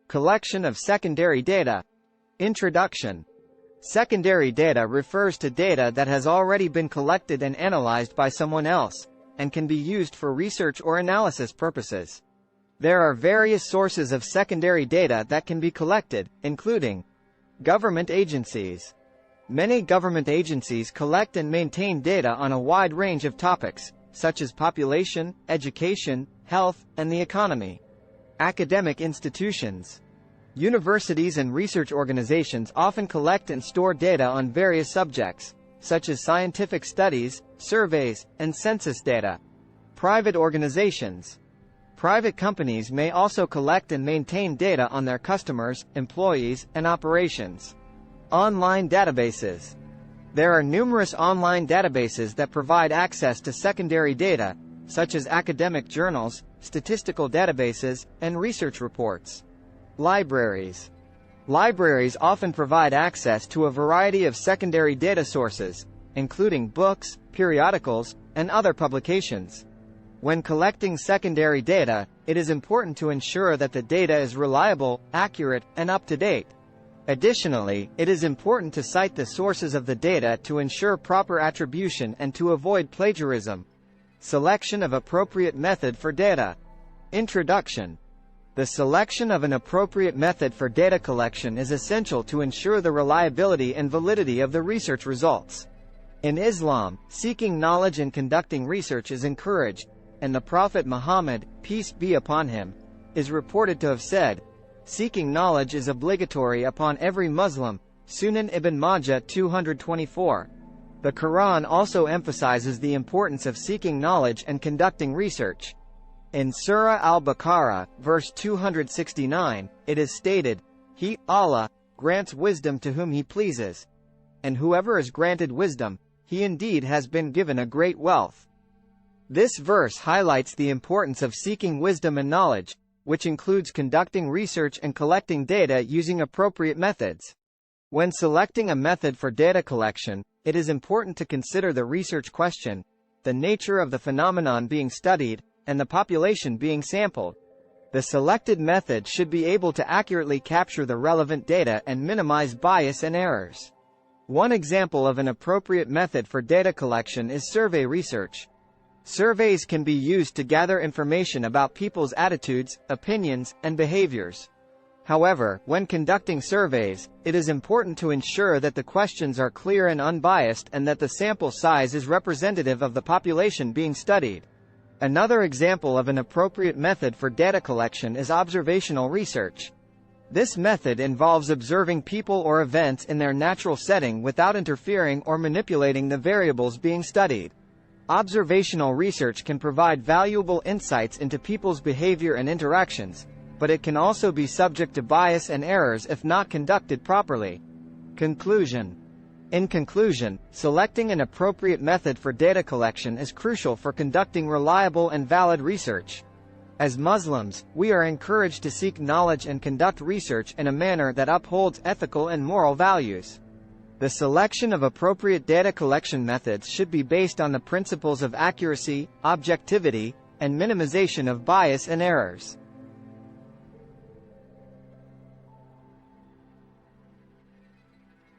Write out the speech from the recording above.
Collection of secondary data. Introduction. Secondary data refers to data that has already been collected and analyzed by someone else, and can be used for research or analysis purposes. There are various sources of secondary data that can be collected, including government agencies. Many government agencies collect and maintain data on a wide range of topics, such as population, education, health, and the economy. Academic institutions. Universities and research organizations often collect and store data on various subjects, such as scientific studies, surveys, and census data. Private organizations. Private companies may also collect and maintain data on their customers, employees, and operations. Online databases. There are numerous online databases that provide access to secondary data, such as academic journals, statistical databases, and research reports. Libraries. Libraries often provide access to a variety of secondary data sources, including books, periodicals, and other publications. When collecting secondary data, it is important to ensure that the data is reliable, accurate, and up-to-date. Additionally, it is important to cite the sources of the data to ensure proper attribution and to avoid plagiarism. Selection of appropriate method for data. Introduction. The selection of an appropriate method for data collection is essential to ensure the reliability and validity of the research results. In Islam, seeking knowledge and conducting research is encouraged, and the Prophet Muhammad, peace be upon him, is reported to have said, "Seeking knowledge is obligatory upon every Muslim." Sunan Ibn Majah 224. The Quran also emphasizes the importance of seeking knowledge and conducting research. In Surah Al-Baqarah, verse 269, it is stated, "He, Allah, grants wisdom to whom He pleases. And whoever is granted wisdom, he indeed has been given a great wealth." This verse highlights the importance of seeking wisdom and knowledge, which includes conducting research and collecting data using appropriate methods. When selecting a method for data collection, it is important to consider the research question, the nature of the phenomenon being studied, and the population being sampled. The selected method should be able to accurately capture the relevant data and minimize bias and errors. One example of an appropriate method for data collection is survey research. Surveys can be used to gather information about people's attitudes, opinions, and behaviors. However, when conducting surveys, it is important to ensure that the questions are clear and unbiased and that the sample size is representative of the population being studied. Another example of an appropriate method for data collection is observational research. This method involves observing people or events in their natural setting without interfering or manipulating the variables being studied. Observational research can provide valuable insights into people's behavior and interactions, but it can also be subject to bias and errors if not conducted properly. Conclusion. In conclusion, selecting an appropriate method for data collection is crucial for conducting reliable and valid research. As Muslims, we are encouraged to seek knowledge and conduct research in a manner that upholds ethical and moral values. The selection of appropriate data collection methods should be based on the principles of accuracy, objectivity, and minimization of bias and errors.